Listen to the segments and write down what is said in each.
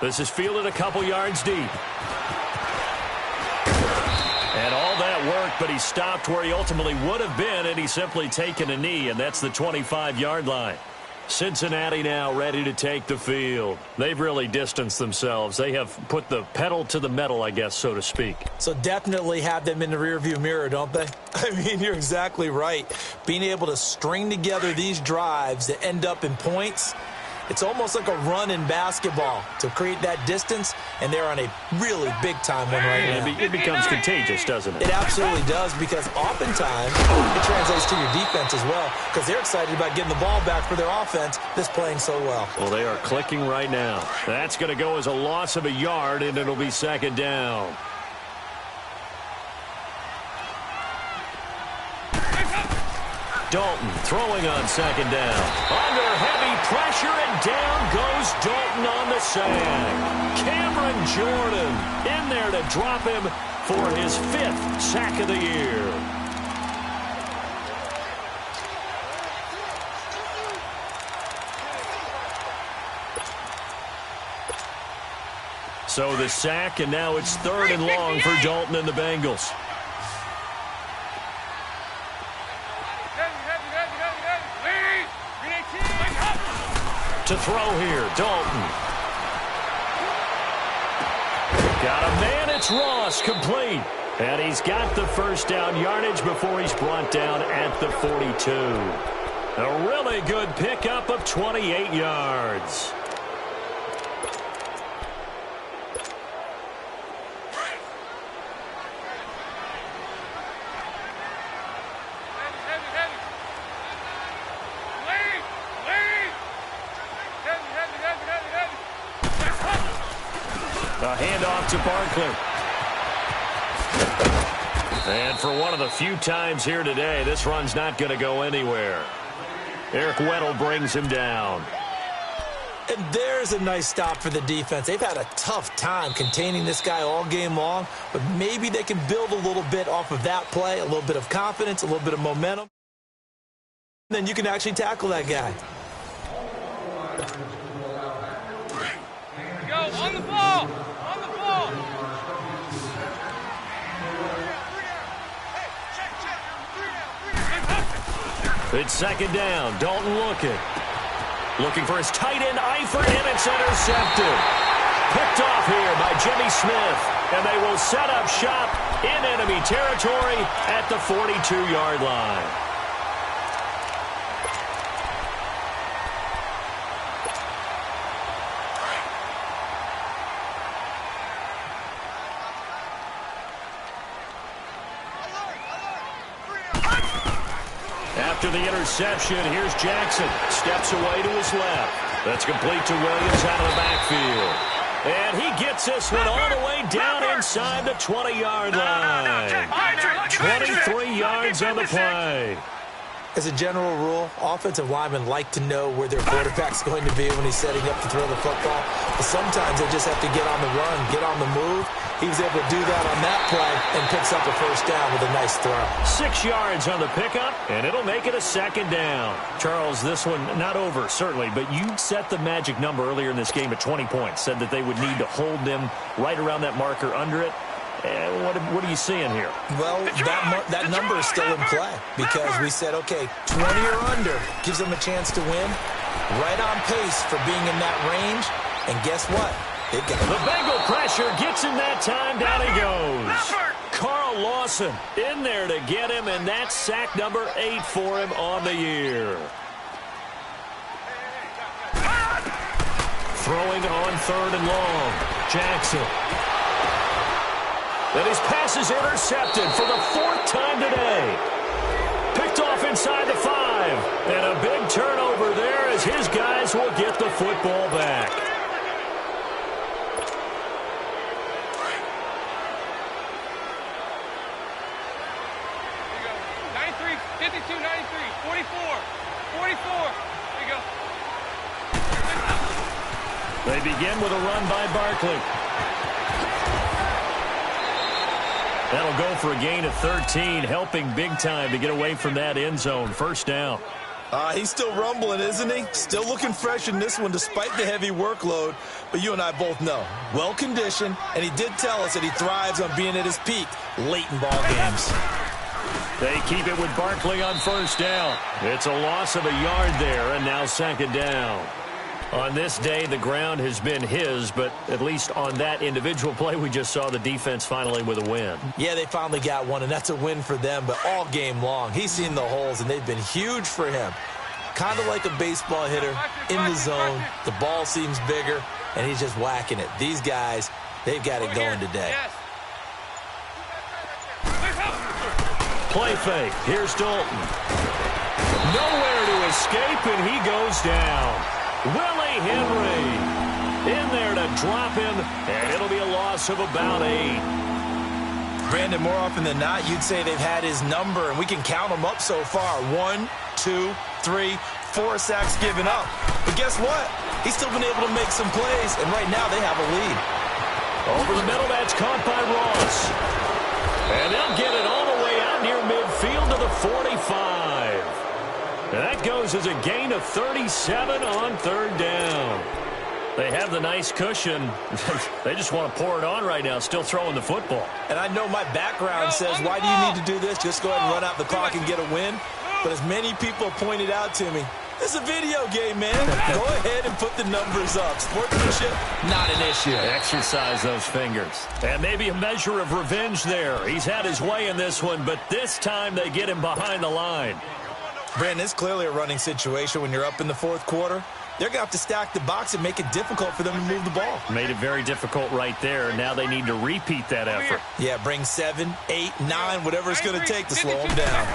This is fielded a couple yards deep. And all that work, but he stopped where he ultimately would have been, and he's simply taken a knee, and that's the 25-yard line. Cincinnati now ready to take the field. They've really distanced themselves. They have put the pedal to the metal, I guess, so to speak. So definitely have them in the rearview mirror, don't they? I mean, you're exactly right. Being able to string together these drives that end up in points, it's almost like a run in basketball to create that distance, and they're on a really big-time one right now. It becomes contagious, doesn't it? It absolutely does, because oftentimes it translates to your defense as well, because they're excited about getting the ball back for their offense that's playing so well. Well, they are clicking right now. That's going to go as a loss of a yard, and it'll be second down. Dalton throwing on second down. Under heavy pressure, and down goes Dalton on the sack. Cameron Jordan in there to drop him for his 5th sack of the year. So the sack, and now it's 3rd and long for Dalton and the Bengals. To throw here, Dalton. Got a man, it's Ross, complete. And he's got the first down yardage before he's brought down at the 42. A really good pickup of 28 yards. A handoff to Barkley. And for one of the few times here today, this run's not going to go anywhere. Eric Weddle brings him down. And there's a nice stop for the defense. They've had a tough time containing this guy all game long, but maybe they can build a little bit off of that play, a little bit of confidence, a little bit of momentum. Then you can actually tackle that guy. Go on the ball. It's second down. Dalton looking for his tight end, Eifert, and it's intercepted. Picked off here by Jimmy Smith, and they will set up shop in enemy territory at the 42-yard line. After the interception, here's Jackson. Steps away to his left. That's complete to Williams out of the backfield. And he gets this one all the way down inside the 20-yard line. 23 yards on the play. As a general rule, offensive linemen like to know where their quarterback's going to be when he's setting up to throw the football. But sometimes they just have to get on the run, get on the move. He was able to do that on that play and picks up a first down with a nice throw. 6 yards on the pickup, and it'll make it a second down. Charles, this one not over, certainly, but you set the magic number earlier in this game at 20 points, said that they would need to hold them right around that marker under it. What are you seeing here? Well, that number is still in play because we said, okay, 20 or under gives them a chance to win. Right on pace for being in that range. And guess what? They've got the Bengal pressure gets him that time. Down he goes. Carl Lawson in there to get him, and that's sack number 8 for him on the year. Throwing on 3rd and long. Jackson. And his pass is intercepted for the 4th time today. Picked off inside the 5. And a big turnover there as his guys will get the football back. They begin with a run by Barkley. That'll go for a gain of 13, helping big time to get away from that end zone. First down. He's still rumbling, isn't he? Still looking fresh in this one despite the heavy workload. But you and I both know, well-conditioned, and he did tell us that he thrives on being at his peak late in ball games. They keep it with Barkley on first down. It's a loss of a yard there, and now second down. On this day, the ground has been his, but at least on that individual play, we just saw the defense finally with a win. Yeah, they finally got one, and that's a win for them, but all game long, he's seen the holes, and they've been huge for him. Kind of like a baseball hitter in the zone. The ball seems bigger, and he's just whacking it. These guys, they've got it going today. Play fake. Here's Dalton. Nowhere to escape, and he goes down. Willie Henry in there to drop him, and it'll be a loss of about 8. Brandon, more often than not, you'd say they've had his number, and we can count them up so far. 1, 2, 3, 4 sacks given up. But guess what? He's still been able to make some plays, and right now they have a lead. Over the middle, that's caught by Ross. And they'll get it all the way out near midfield to the 45. And that goes as a gain of 37 on third down. They have the nice cushion. They just want to pour it on right now, still throwing the football. And I know my background says, why do you need to do this? Just go ahead and run out the clock and get a win. But as many people pointed out to me, this is a video game, man. Go ahead and put the numbers up. Sportsmanship, not an issue. Exercise those fingers. And maybe a measure of revenge there. He's had his way in this one, but this time they get him behind the line. Brandon, it's clearly a running situation when you're up in the fourth quarter. They're going to have to stack the box and make it difficult for them to move the ball. Made it very difficult right there. Now they need to repeat that effort. Yeah, bring 7, 8, 9, whatever it's going to take to slow them down.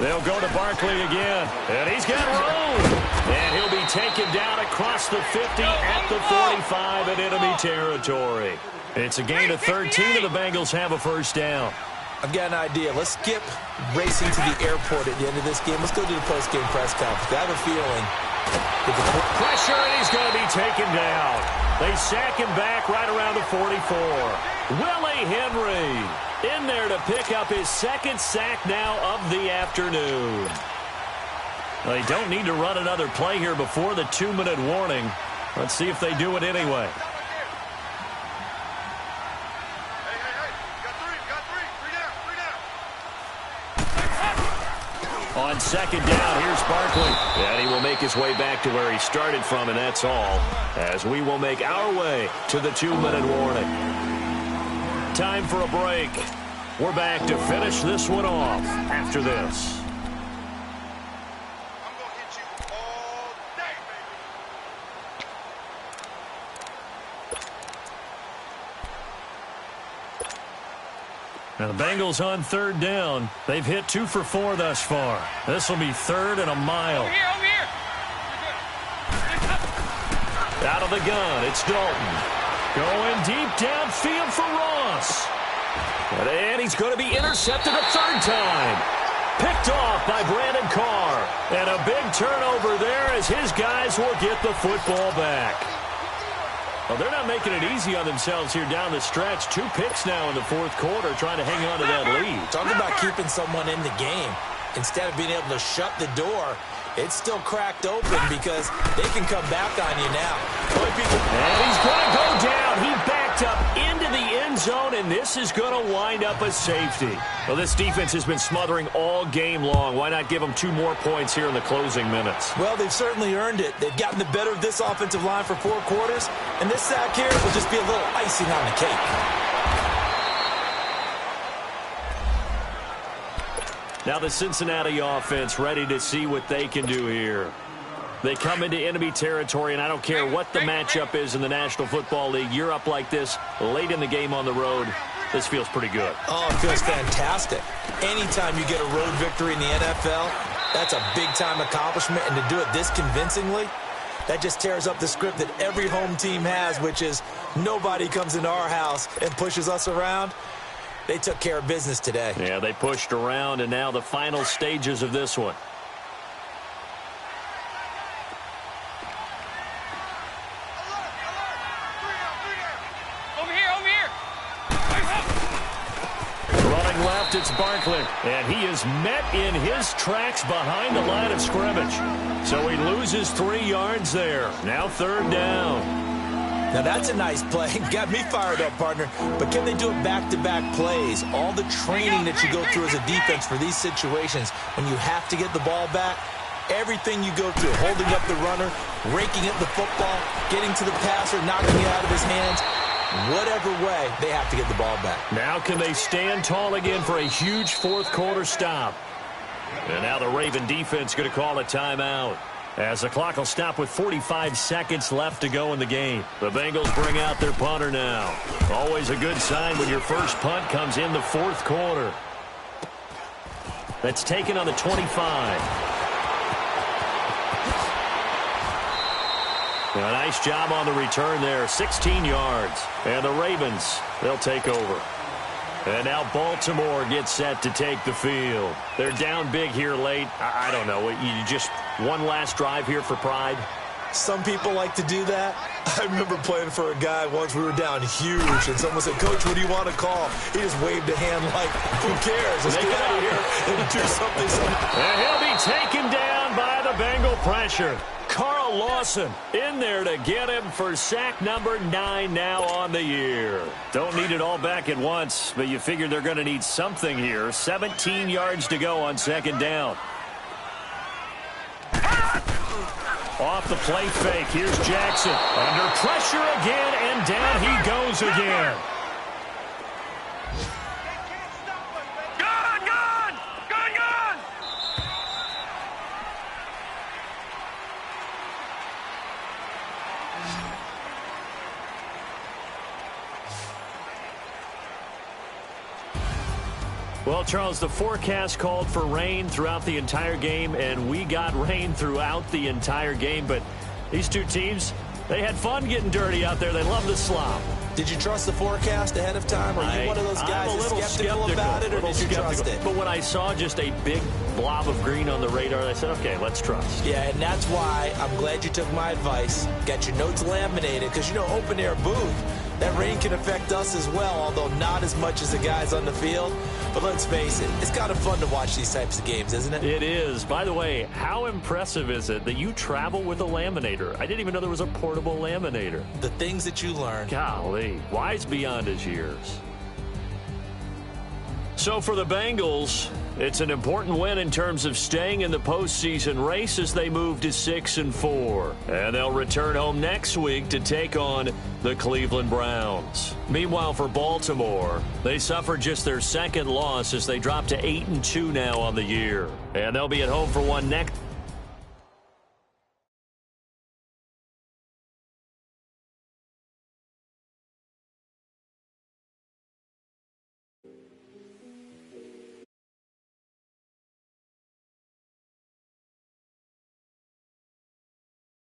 They'll go to Barkley again. And he's got room. And he'll be taken down across the 50 at the 45 in enemy territory. It's a gain of 13, and the Bengals have a first down. I've got an idea. Let's skip racing to the airport at the end of this game. Let's go to the post-game press conference. I have a feeling. Pressure, and he's going to be taken down. They sack him back right around the 44. Willie Henry in there to pick up his second sack now of the afternoon. They don't need to run another play here before the 2-minute warning. Let's see if they do it anyway. On second down, here's Barkley. And he will make his way back to where he started from, and that's all. As we will make our way to the 2-minute warning. Time for a break. We're back to finish this one off after this. Now the Bengals on third down. They've hit 2 for 4 thus far. This will be third and a mile. Over here. Out of the gun, it's Dalton. Going deep downfield for Ross. And he's going to be intercepted a third time. Picked off by Brandon Carr. And a big turnover there as his guys will get the football back. Well, they're not making it easy on themselves here down the stretch. 2 picks now in the fourth quarter trying to hang on to that lead. Talk about keeping someone in the game. Instead of being able to shut the door, it's still cracked open because they can come back on you now. And he's going to go down. He backed up into the end zone, and this is going to wind up a safety. Well, this defense has been smothering all game long. Why not give them 2 more points here in the closing minutes? Well, they've certainly earned it. They've gotten the better of this offensive line for 4 quarters, and this sack here will just be a little icing on the cake. Now the Cincinnati offense ready to see what they can do here. They come into enemy territory, and I don't care what the matchup is in the National Football League. You're up like this late in the game on the road. This feels pretty good. Oh, it feels fantastic. Anytime you get a road victory in the NFL, that's a big-time accomplishment, and to do it this convincingly, that just tears up the script that every home team has, which is nobody comes into our house and pushes us around. They took care of business today. Yeah, they pushed around, and now the final stages of this one. Over here. Running left left, it's Barkley. And he is met in his tracks behind the line of scrimmage. So he loses 3 yards there. Now 3rd down. Now that's a nice play. Got me fired up, partner. But can they do it back-to-back plays? All the training that you go through as a defense for these situations, when you have to get the ball back, everything you go through, holding up the runner, raking at the football, getting to the passer, knocking it out of his hands, whatever way, they have to get the ball back. Now can they stand tall again for a huge 4th quarter stop? And now the Raven defense going to call a timeout, as the clock will stop with 45 seconds left to go in the game. The Bengals bring out their punter now. Always a good sign when your first punt comes in the 4th quarter. That's taken on the 25. A nice job on the return there, 16 yards. And the Ravens, they'll take over. And now Baltimore gets set to take the field. They're down big here late. I don't know. You just one last drive here for pride? Some people like to do that. I remember playing for a guy once. We were down huge, and someone said, "Coach, what do you want to call?" He just waved a hand like, "Who cares? Let's get out of here and do something." And he'll be taken down by the Bengal pressure. Carl Lawson in there to get him for sack number 9 now on the year. Don't need it all back at once, but you figure they're going to need something here. 17 yards to go on 2nd down. Off the play fake, here's Jackson. Under pressure again, and down he goes again. Well, Charles, the forecast called for rain throughout the entire game, and we got rain throughout the entire game. But these two teams, they had fun getting dirty out there. They love the slop. Did you trust the forecast ahead of time? Are you one of those guys that's skeptical about it, or did you trust it? But when I saw just a big blob of green on the radar, I said, okay, let's trust. Yeah, and that's why I'm glad you took my advice. Got your notes laminated, because, you know, open-air booth, that rain can affect us as well, although not as much as the guys on the field. But let's face it, it's kind of fun to watch these types of games, isn't it? It is. By the way, how impressive is it that you travel with a laminator? I didn't even know there was a portable laminator. The things that you learn. Golly, wise beyond his years. So for the Bengals, it's an important win in terms of staying in the postseason race as they move to 6-4. And they'll return home next week to take on the Cleveland Browns. Meanwhile, for Baltimore, they suffered just their 2nd loss as they drop to 8-2 now on the year. And they'll be at home for one next.